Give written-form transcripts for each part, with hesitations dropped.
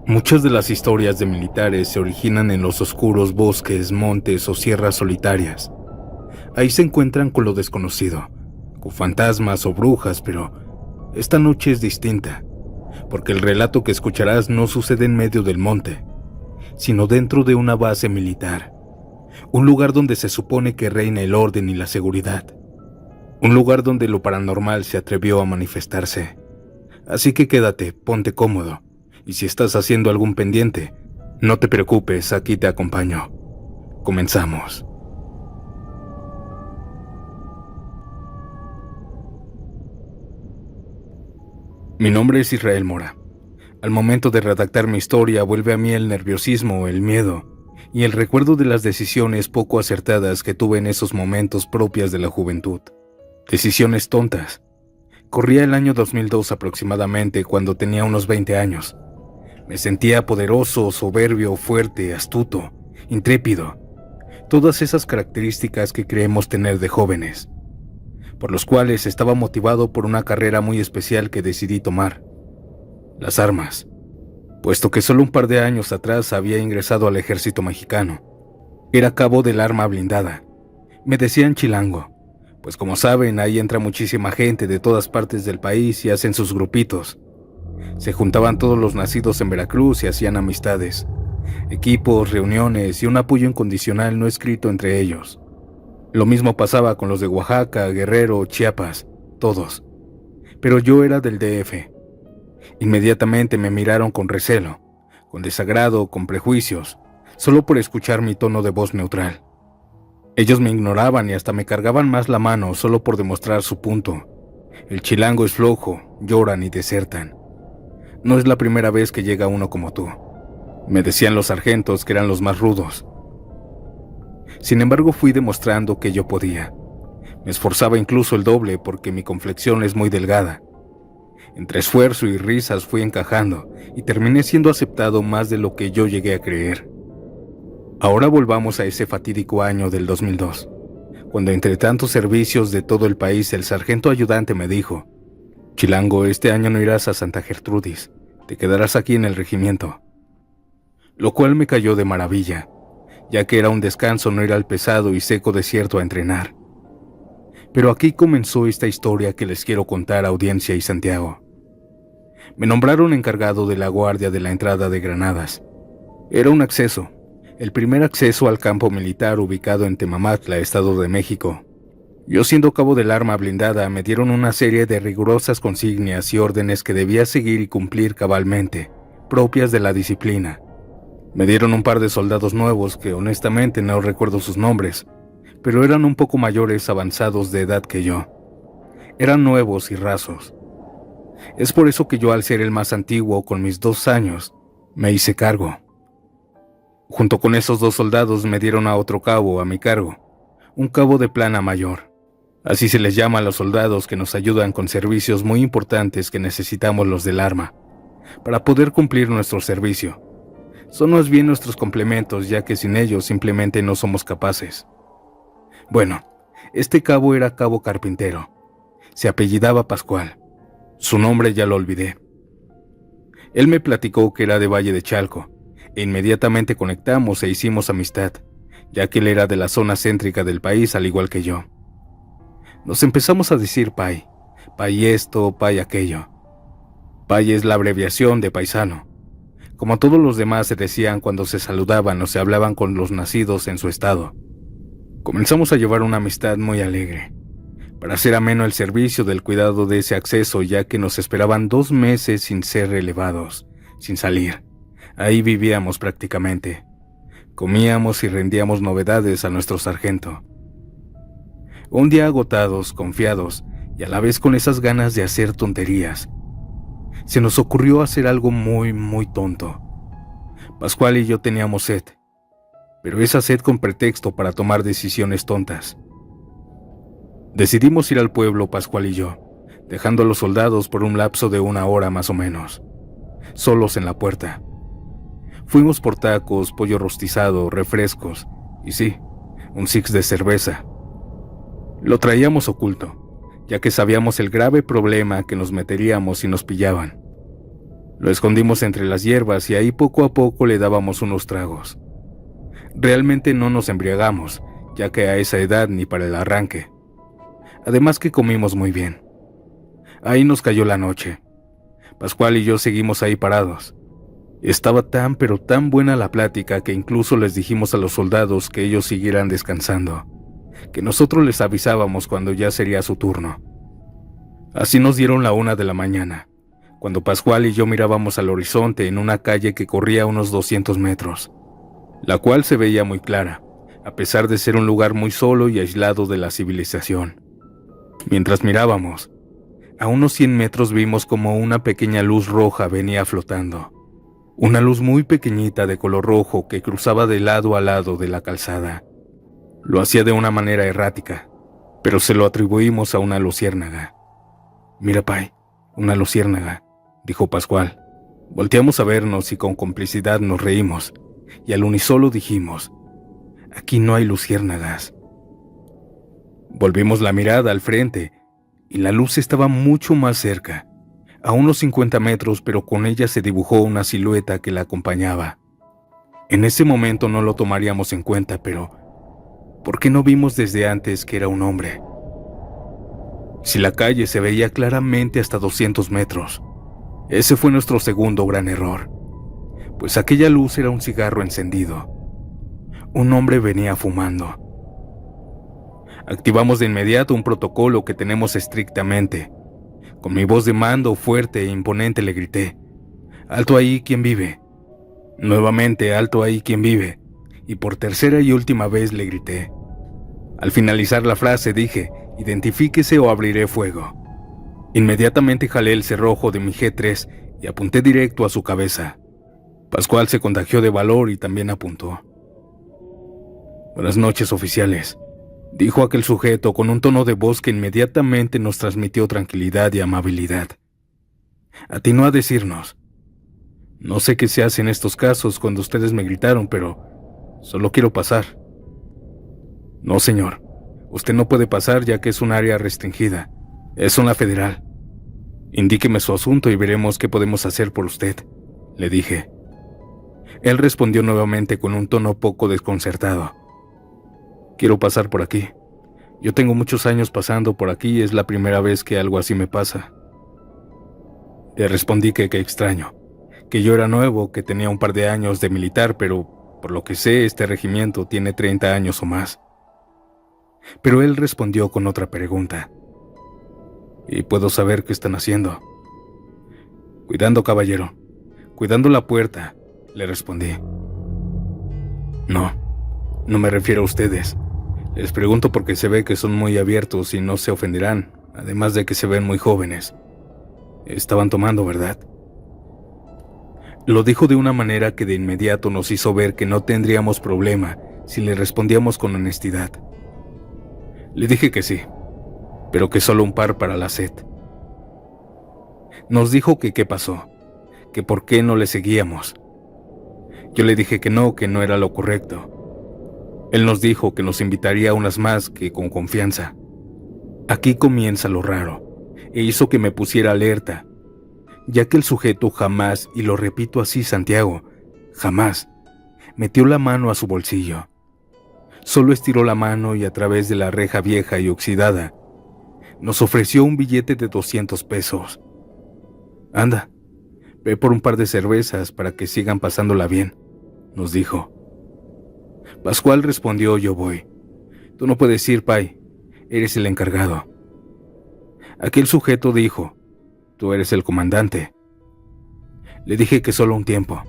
Muchas de las historias de militares se originan en los oscuros bosques, montes o sierras solitarias. Ahí se encuentran con lo desconocido, con fantasmas o brujas, pero esta noche es distinta, porque el relato que escucharás no sucede en medio del monte, sino dentro de una base militar, un lugar donde se supone que reina el orden y la seguridad, un lugar donde lo paranormal se atrevió a manifestarse. Así que quédate, ponte cómodo, y si estás haciendo algún pendiente, no te preocupes, aquí te acompaño. Comenzamos. Mi nombre es Israel Mora. Al momento de redactar mi historia vuelve a mí el nerviosismo, el miedo y el recuerdo de las decisiones poco acertadas que tuve en esos momentos propias de la juventud. Decisiones tontas. Corría el año 2002 aproximadamente, cuando tenía unos 20 años. Me sentía poderoso, soberbio, fuerte, astuto, intrépido. Todas esas características que creemos tener de jóvenes, por los cuales estaba motivado por una carrera muy especial que decidí tomar: las armas, puesto que solo un par de años atrás había ingresado al ejército mexicano. Era cabo del arma blindada. Me decían chilango, pues como saben, ahí entra muchísima gente de todas partes del país y hacen sus grupitos. Se juntaban todos los nacidos en Veracruz y hacían amistades, equipos, reuniones y un apoyo incondicional no escrito entre ellos. Lo mismo pasaba con los de Oaxaca, Guerrero, Chiapas, todos. Pero yo era del DF. Inmediatamente me miraron con recelo, con desagrado, con prejuicios, solo por escuchar mi tono de voz neutral. Ellos me ignoraban y hasta me cargaban más la mano solo por demostrar su punto. El chilango es flojo, lloran y desertan. No es la primera vez que llega uno como tú. Me decían los sargentos que eran los más rudos. Sin embargo, fui demostrando que yo podía. Me esforzaba incluso el doble porque mi complexión es muy delgada. Entre esfuerzo y risas fui encajando y terminé siendo aceptado más de lo que yo llegué a creer. Ahora volvamos a ese fatídico año del 2002, cuando entre tantos servicios de todo el país el sargento ayudante me dijo: «Chilango, este año no irás a Santa Gertrudis, te quedarás aquí en el regimiento». Lo cual me cayó de maravilla, ya que era un descanso no ir al pesado y seco desierto a entrenar. Pero aquí comenzó esta historia que les quiero contar a audiencia y Santiago. Me nombraron encargado de la guardia de la entrada de Granadas. Era un acceso, el primer acceso al campo militar ubicado en Temamatla, Estado de México. Yo, siendo cabo del arma blindada, me dieron una serie de rigurosas consignas y órdenes que debía seguir y cumplir cabalmente, propias de la disciplina. Me dieron un par de soldados nuevos que honestamente no recuerdo sus nombres, pero eran un poco mayores, avanzados de edad que yo. Eran nuevos y rasos. Es por eso que yo, al ser el más antiguo, con mis 2 años, me hice cargo. Junto con esos 2 soldados me dieron a otro cabo a mi cargo, un cabo de plana mayor. Así se les llama a los soldados que nos ayudan con servicios muy importantes que necesitamos los del arma, para poder cumplir nuestro servicio. Son más bien nuestros complementos, ya que sin ellos simplemente no somos capaces. Bueno, este cabo era cabo Carpintero. Se apellidaba Pascual. Su nombre ya lo olvidé. Él me platicó que era de Valle de Chalco, e inmediatamente conectamos e hicimos amistad, ya que él era de la zona céntrica del país al igual que yo. Nos empezamos a decir pay, pay esto, pay aquello. Pay es la abreviación de paisano, como todos los demás se decían cuando se saludaban o se hablaban con los nacidos en su estado. Comenzamos a llevar una amistad muy alegre, para hacer ameno el servicio del cuidado de ese acceso, ya que nos esperaban 2 meses sin ser relevados, sin salir. Ahí vivíamos prácticamente. Comíamos y rendíamos novedades a nuestro sargento. Un día, agotados, confiados y a la vez con esas ganas de hacer tonterías, se nos ocurrió hacer algo muy, muy tonto. Pascual y yo teníamos sed, pero esa sed con pretexto para tomar decisiones tontas. Decidimos ir al pueblo, Pascual y yo, dejando a los soldados por un lapso de 1 hora más o menos, solos en la puerta. Fuimos por tacos, pollo rostizado, refrescos y sí, un six de cerveza. Lo traíamos oculto, ya que sabíamos el grave problema que nos meteríamos si nos pillaban. Lo escondimos entre las hierbas y ahí poco a poco le dábamos unos tragos. Realmente no nos embriagamos, ya que a esa edad ni para el arranque. Además que comimos muy bien. Ahí nos cayó la noche. Pascual y yo seguimos ahí parados. Estaba tan pero tan buena la plática que incluso les dijimos a los soldados que ellos siguieran descansando, que nosotros les avisábamos cuando ya sería su turno. Así nos dieron la 1 de la mañana, cuando Pascual y yo mirábamos al horizonte en una calle que corría unos 200 metros, la cual se veía muy clara, a pesar de ser un lugar muy solo y aislado de la civilización. Mientras mirábamos, a unos 100 metros vimos como una pequeña luz roja venía flotando. Una luz muy pequeñita de color rojo que cruzaba de lado a lado de la calzada. Lo hacía de una manera errática, pero se lo atribuimos a una luciérnaga. «Mira, Pai, una luciérnaga», dijo Pascual. Volteamos a vernos y con complicidad nos reímos, y al unísono dijimos: «Aquí no hay luciérnagas». Volvimos la mirada al frente, y la luz estaba mucho más cerca, a unos 50 metros, pero con ella se dibujó una silueta que la acompañaba. En ese momento no lo tomaríamos en cuenta, pero ¿por qué no vimos desde antes que era un hombre? Si la calle se veía claramente hasta 200 metros, ese fue nuestro segundo gran error, pues aquella luz era un cigarro encendido. Un hombre venía fumando. Activamos de inmediato un protocolo que tenemos estrictamente. Con mi voz de mando fuerte e imponente le grité: «¡Alto ahí, quien vive!». Nuevamente: «¡Alto ahí, quien vive!». Y por tercera y última vez le grité. Al finalizar la frase dije: «Identifíquese o abriré fuego». Inmediatamente jalé el cerrojo de mi G3 y apunté directo a su cabeza. Pascual se contagió de valor y también apuntó. «Buenas noches, oficiales», dijo aquel sujeto con un tono de voz que inmediatamente nos transmitió tranquilidad y amabilidad. Atinó a decirnos: «No sé qué se hace en estos casos cuando ustedes me gritaron, pero solo quiero pasar». «No, señor, usted no puede pasar ya que es un área restringida. Es zona federal. Indíqueme su asunto y veremos qué podemos hacer por usted», le dije. Él respondió nuevamente con un tono poco desconcertado: «Quiero pasar por aquí. Yo tengo muchos años pasando por aquí y es la primera vez que algo así me pasa». Le respondí que qué extraño, que yo era nuevo, que tenía un par de años de militar, pero por lo que sé este regimiento tiene 30 años o más. Pero él respondió con otra pregunta: «¿Y puedo saber qué están haciendo?». «Cuidando, caballero, cuidando la puerta», le respondí. No me refiero a ustedes. Les pregunto porque se ve que son muy abiertos y no se ofenderán, además de que se ven muy jóvenes. Estaban tomando, ¿verdad?». Lo dijo de una manera que de inmediato nos hizo ver que no tendríamos problema si le respondíamos con honestidad. Le dije que sí, pero que solo un par para la sed. Nos dijo que qué pasó, que por qué no le seguíamos. Yo le dije que no era lo correcto. Él nos dijo que nos invitaría a unas más, que con confianza. Aquí comienza lo raro, e hizo que me pusiera alerta, ya que el sujeto jamás, y lo repito así, Santiago, jamás, metió la mano a su bolsillo. Solo estiró la mano y a través de la reja vieja y oxidada, nos ofreció un billete de 200 pesos. «Anda, ve por un par de cervezas para que sigan pasándola bien», nos dijo. Pascual respondió: «Yo voy. Tú no puedes ir, Pai. Eres el encargado». Aquel sujeto dijo: «Tú eres el comandante». Le dije que solo un tiempo.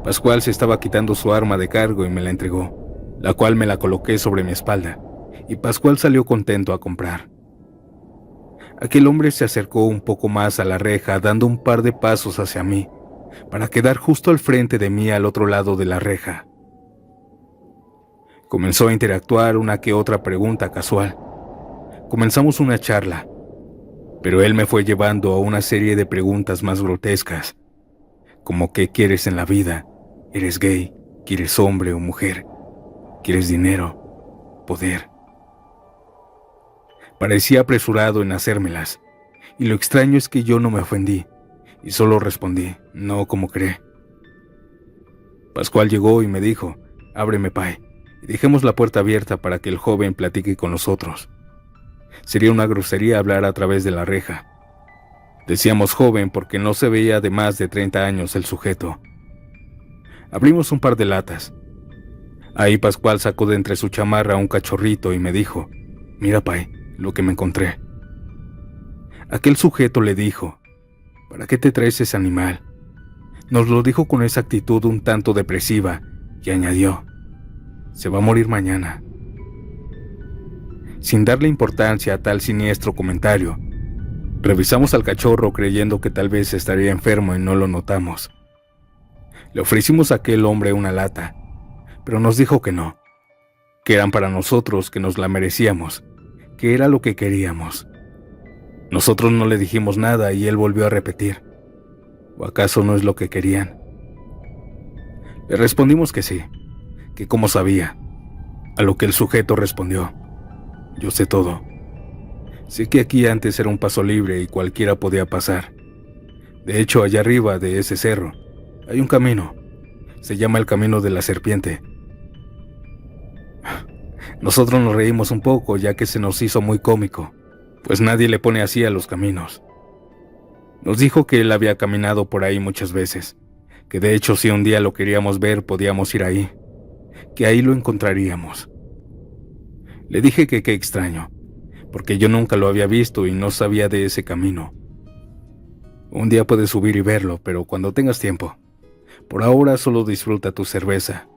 Pascual se estaba quitando su arma de cargo y me la entregó, la cual me la coloqué sobre mi espalda, y Pascual salió contento a comprar. Aquel hombre se acercó un poco más a la reja, dando un par de pasos hacia mí, para quedar justo al frente de mí al otro lado de la reja. Comenzó a interactuar una que otra pregunta casual. Comenzamos una charla, pero él me fue llevando a una serie de preguntas más grotescas, como ¿qué quieres en la vida? ¿Eres gay? ¿Quieres hombre o mujer? ¿Quieres dinero? ¿Poder? Parecía apresurado en hacérmelas, y lo extraño es que yo no me ofendí, y solo respondí, no como cree. Pascual llegó y me dijo, ábreme, Pai, y dejemos la puerta abierta para que el joven platique con nosotros. Sería una grosería hablar a través de la reja. Decíamos joven porque no se veía de más de 30 años el sujeto. Abrimos un par de latas. Ahí Pascual sacó de entre su chamarra un cachorrito y me dijo, mira, Pai, lo que me encontré. Aquel sujeto le dijo, ¿para qué te traes ese animal? Nos lo dijo con esa actitud un tanto depresiva y añadió, se va a morir mañana. Sin darle importancia a tal siniestro comentario, revisamos al cachorro creyendo que tal vez estaría enfermo y no lo notamos. Le ofrecimos a aquel hombre una lata, pero nos dijo que no, que eran para nosotros, que nos la merecíamos, que era lo que queríamos. Nosotros no le dijimos nada y él volvió a repetir, ¿o acaso no es lo que querían? Le respondimos que sí, que cómo sabía, a lo que el sujeto respondió, yo sé todo. Sé que aquí antes era un paso libre y cualquiera podía pasar. De hecho, allá arriba de ese cerro hay un camino. Se llama el Camino de la Serpiente. Nosotros nos reímos un poco ya que se nos hizo muy cómico, pues nadie le pone así a los caminos. Nos dijo que él había caminado por ahí muchas veces, que de hecho si un día lo queríamos ver podíamos ir ahí, que ahí lo encontraríamos. Le dije que qué extraño, porque yo nunca lo había visto y no sabía de ese camino. Un día puedes subir y verlo, pero cuando tengas tiempo. Por ahora solo disfruta tu cerveza,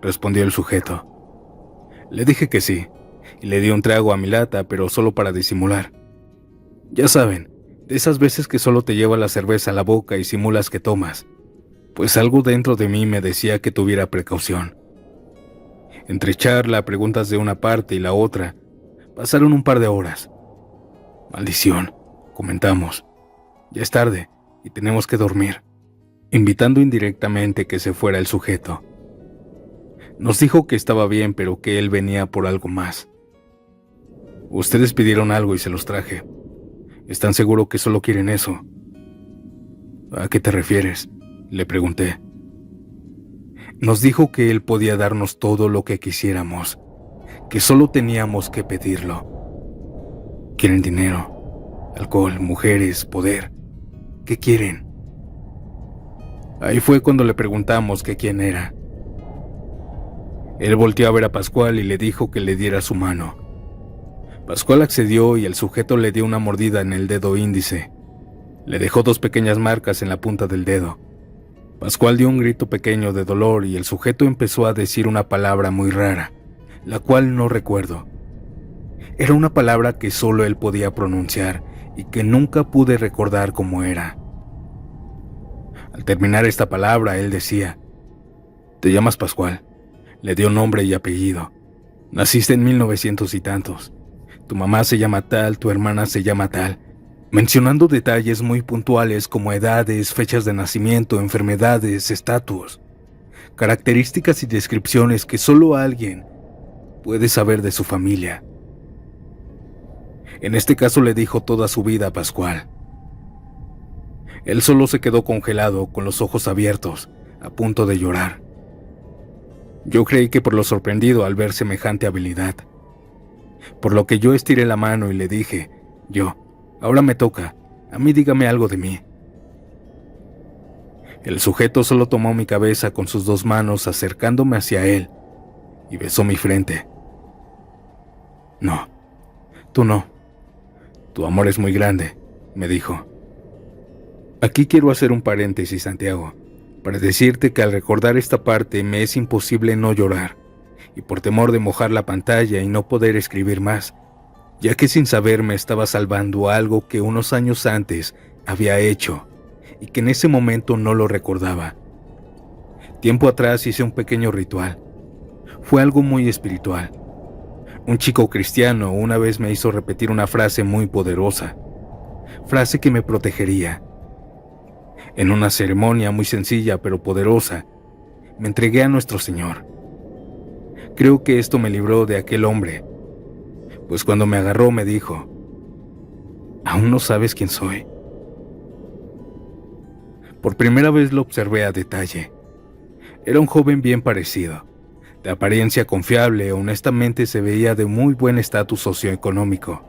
respondió el sujeto. Le dije que sí, y le di un trago a mi lata, pero solo para disimular. Ya saben, de esas veces que solo te lleva la cerveza a la boca y simulas que tomas, pues algo dentro de mí me decía que tuviera precaución. Entre charla, preguntas de una parte y la otra, pasaron un par de horas. Maldición, comentamos. Ya es tarde y tenemos que dormir, invitando indirectamente que se fuera el sujeto. Nos dijo que estaba bien, pero que él venía por algo más. Ustedes pidieron algo y se los traje. ¿Están seguros que solo quieren eso? ¿A qué te refieres?, le pregunté. Nos dijo que él podía darnos todo lo que quisiéramos, que solo teníamos que pedirlo. Quieren dinero, alcohol, mujeres, poder. ¿Qué quieren? Ahí fue cuando le preguntamos que quién era. Él volteó a ver a Pascual y le dijo que le diera su mano. Pascual accedió y el sujeto le dio una mordida en el dedo índice. Le dejó 2 pequeñas marcas en la punta del dedo. Pascual dio un grito pequeño de dolor y el sujeto empezó a decir una palabra muy rara, la cual no recuerdo. Era una palabra que solo él podía pronunciar y que nunca pude recordar cómo era. Al terminar esta palabra, él decía, «¿Te llamas Pascual?» Le dio nombre y apellido. «Naciste en 1900 y tantos. Tu mamá se llama tal, tu hermana se llama tal», mencionando detalles muy puntuales como edades, fechas de nacimiento, enfermedades, estatus, características y descripciones que solo alguien puede saber de su familia. En este caso le dijo toda su vida a Pascual. Él solo se quedó congelado, con los ojos abiertos, a punto de llorar. Yo creí que por lo sorprendido al ver semejante habilidad, por lo que yo estiré la mano y le dije, ahora me toca, a mí dígame algo de mí. El sujeto solo tomó mi cabeza con sus 2 manos acercándome hacia él y besó mi frente. No, tú no. Tu amor es muy grande, me dijo. Aquí quiero hacer un paréntesis, Santiago, para decirte que al recordar esta parte me es imposible no llorar, y por temor de mojar la pantalla y no poder escribir más, ya que sin saber me estaba salvando algo que unos años antes había hecho y que en ese momento no lo recordaba. Tiempo atrás hice un pequeño ritual. Fue algo muy espiritual. Un chico cristiano una vez me hizo repetir una frase muy poderosa, frase que me protegería. En una ceremonia muy sencilla pero poderosa, me entregué a nuestro Señor. Creo que esto me libró de aquel hombre, pues cuando me agarró me dijo, ¿aún no sabes quién soy? Por primera vez lo observé a detalle. Era un joven bien parecido, de apariencia confiable. Honestamente se veía de muy buen estatus socioeconómico.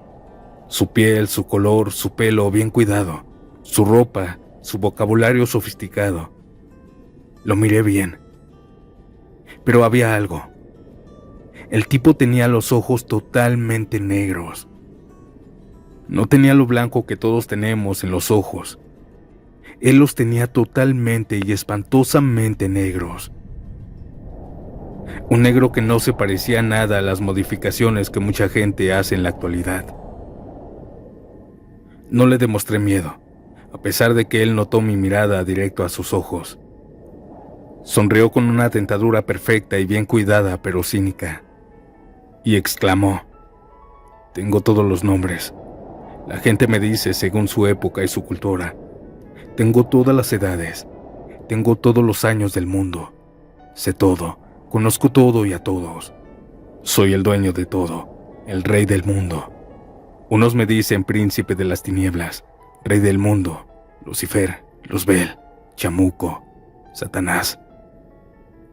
Su piel, su color, su pelo bien cuidado, su ropa, su vocabulario sofisticado. Lo miré bien. Pero había algo. El tipo tenía los ojos totalmente negros. No tenía lo blanco que todos tenemos en los ojos. Él los tenía totalmente y espantosamente negros. Un negro que no se parecía nada a las modificaciones que mucha gente hace en la actualidad. No le demostré miedo, a pesar de que él notó mi mirada directo a sus ojos. Sonrió con una dentadura perfecta y bien cuidada, pero cínica, y exclamó: «Tengo todos los nombres. La gente me dice según su época y su cultura. Tengo todas las edades. Tengo todos los años del mundo. Sé todo, conozco todo y a todos. Soy el dueño de todo, el rey del mundo. Unos me dicen príncipe de las tinieblas, rey del mundo, Lucifer, Luzbel, Chamuco, Satanás».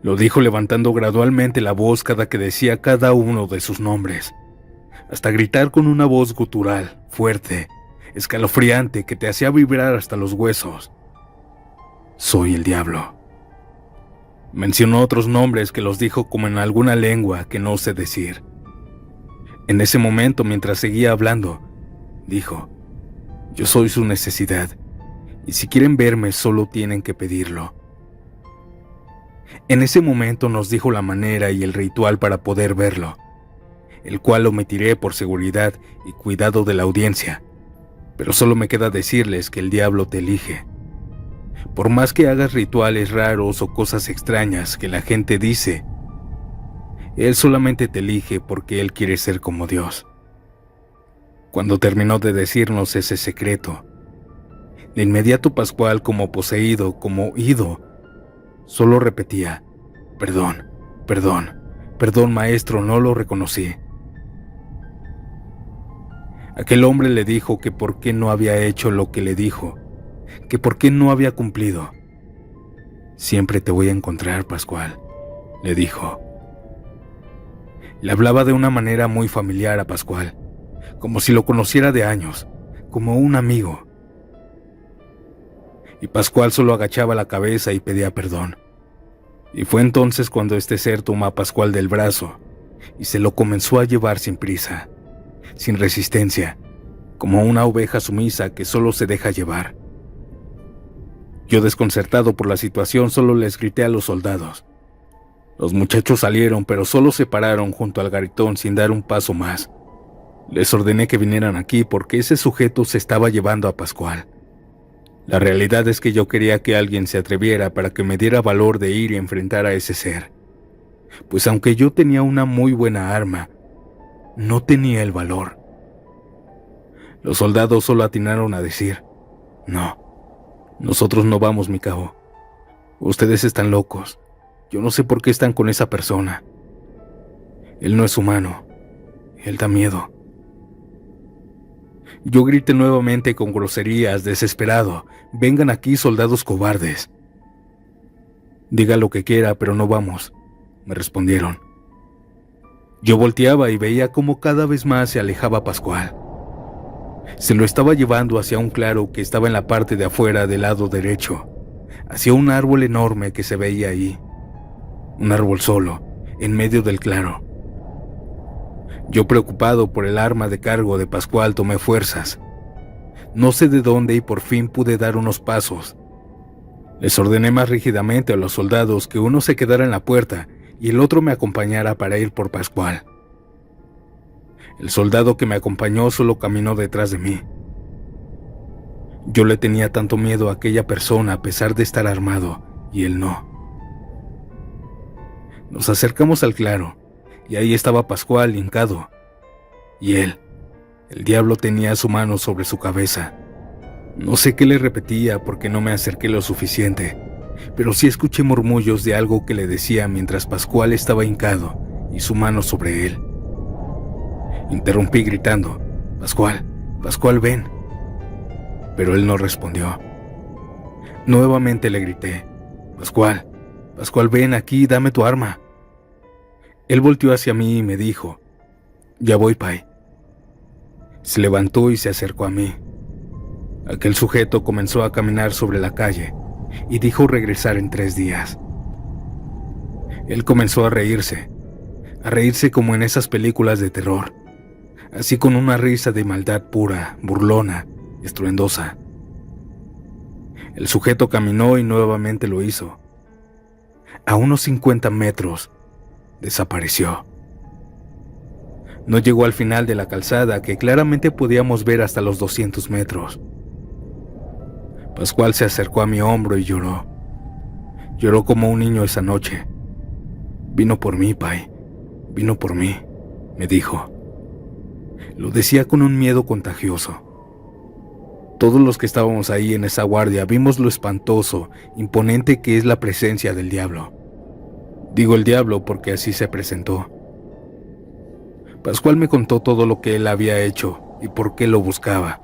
Lo dijo levantando gradualmente la voz cada que decía cada uno de sus nombres, hasta gritar con una voz gutural, fuerte, escalofriante, que te hacía vibrar hasta los huesos: «Soy el diablo». Mencionó otros nombres que los dijo como en alguna lengua que no sé decir. En ese momento, mientras seguía hablando, dijo: «Yo soy su necesidad, y si quieren verme solo tienen que pedirlo». En ese momento nos dijo la manera y el ritual para poder verlo, el cual omitiré por seguridad y cuidado de la audiencia, pero solo me queda decirles que el diablo te elige. Por más que hagas rituales raros o cosas extrañas que la gente dice, él solamente te elige porque él quiere ser como Dios. Cuando terminó de decirnos ese secreto, de inmediato Pascual, como poseído, como ido, solo repetía: «Perdón, perdón, perdón, maestro, no lo reconocí». Aquel hombre le dijo que por qué no había hecho lo que le dijo, que por qué no había cumplido. «Siempre te voy a encontrar, Pascual», le dijo. Le hablaba de una manera muy familiar a Pascual, como si lo conociera de años, como un amigo. Y Pascual solo agachaba la cabeza y pedía perdón. Y fue entonces cuando este ser tomó a Pascual del brazo y se lo comenzó a llevar sin prisa, sin resistencia, como una oveja sumisa que solo se deja llevar. Yo, desconcertado por la situación, solo les grité a los soldados. Los muchachos salieron, pero solo se pararon junto al garitón sin dar un paso más. Les ordené que vinieran aquí porque ese sujeto se estaba llevando a Pascual. La realidad es que yo quería que alguien se atreviera para que me diera valor de ir y enfrentar a ese ser. Pues aunque yo tenía una muy buena arma, no tenía el valor. Los soldados solo atinaron a decir: «No, nosotros no vamos, mi cabo. Ustedes están locos. Yo no sé por qué están con esa persona. Él no es humano. Él da miedo». Yo grité nuevamente con groserías, desesperado: «Vengan aquí, soldados cobardes». «Diga lo que quiera, pero no vamos», me respondieron. Yo volteaba y veía cómo cada vez más se alejaba Pascual. Se lo estaba llevando hacia un claro que estaba en la parte de afuera del lado derecho, hacia un árbol enorme que se veía ahí. Un árbol solo, en medio del claro. Yo, preocupado por el arma de cargo de Pascual, tomé fuerzas. No sé de dónde, y por fin pude dar unos pasos. Les ordené más rígidamente a los soldados que uno se quedara en la puerta y el otro me acompañara para ir por Pascual. El soldado que me acompañó solo caminó detrás de mí. Yo le tenía tanto miedo a aquella persona a pesar de estar armado, y él no. Nos acercamos al claro, y ahí estaba Pascual hincado, y él, el diablo, tenía su mano sobre su cabeza. No sé qué le repetía porque no me acerqué lo suficiente, pero sí escuché murmullos de algo que le decía mientras Pascual estaba hincado y su mano sobre él. Interrumpí gritando: «Pascual, Pascual, ven». Pero él no respondió. Nuevamente le grité: Pascual, Pascual, ven aquí, dame tu arma. Él volteó hacia mí y me dijo: Ya voy, Pai. Se levantó y se acercó a mí. Aquel sujeto comenzó a caminar sobre la calle y dijo regresar en 3 días. Él comenzó a reírse como en esas películas de terror, así con una risa de maldad pura, burlona, estruendosa. El sujeto caminó y nuevamente lo hizo. A unos 50 metros, desapareció. No llegó al final de la calzada, que claramente podíamos ver hasta los 200 metros. Pascual se acercó a mi hombro y lloró. Lloró como un niño esa noche. Vino por mí, Pai. Vino por mí, me dijo. Lo decía con un miedo contagioso. Todos los que estábamos ahí en esa guardia vimos lo espantoso, imponente que es la presencia del diablo. Digo el diablo porque así se presentó. Pascual me contó todo lo que él había hecho y por qué lo buscaba.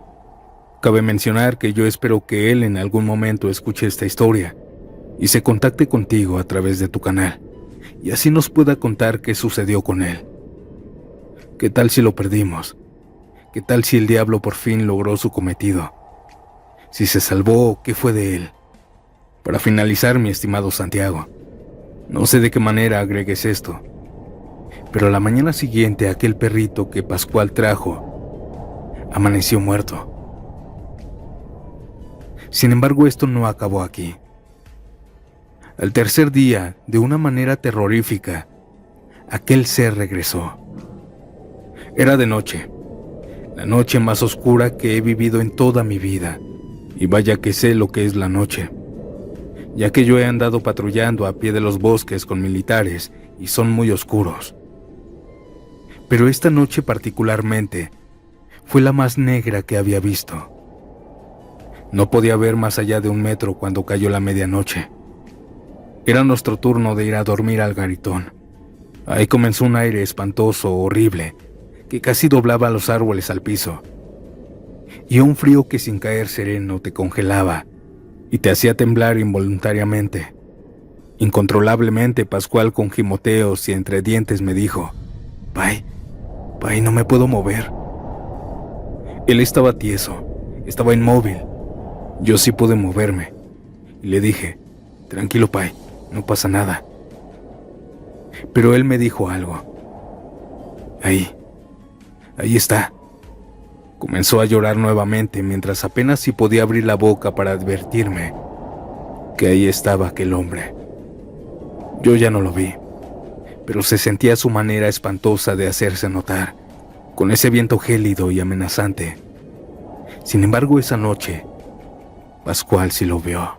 Cabe mencionar que yo espero que él en algún momento escuche esta historia y se contacte contigo a través de tu canal, y así nos pueda contar qué sucedió con él. ¿Qué tal si lo perdimos? ¿Qué tal si el diablo por fin logró su cometido? Si se salvó, ¿qué fue de él? Para finalizar, mi estimado Santiago, no sé de qué manera agregues esto, pero la mañana siguiente aquel perrito que Pascual trajo amaneció muerto. Sin embargo, esto no acabó aquí. Al tercer día, de una manera terrorífica, aquel ser regresó. Era de noche, la noche más oscura que he vivido en toda mi vida, y vaya que sé lo que es la noche, ya que yo he andado patrullando a pie de los bosques con militares y son muy oscuros. Pero esta noche particularmente fue la más negra que había visto. No podía ver más allá de 1 metro cuando cayó la medianoche. Era nuestro turno de ir a dormir al garitón. Ahí comenzó un aire espantoso, horrible, que casi doblaba los árboles al piso, y un frío que sin caer sereno te congelaba y te hacía temblar involuntariamente. Incontrolablemente, Pascual, con gimoteos y entre dientes, me dijo: Pai, no me puedo mover. Él estaba tieso, estaba inmóvil. Yo sí pude moverme, y le dije: Tranquilo, Pai, no pasa nada. Pero él me dijo algo. Ahí está. Comenzó a llorar nuevamente mientras apenas si podía abrir la boca para advertirme que ahí estaba aquel hombre. Yo ya no lo vi, pero se sentía su manera espantosa de hacerse notar, con ese viento gélido y amenazante. Sin embargo, esa noche, Pascual sí lo vio.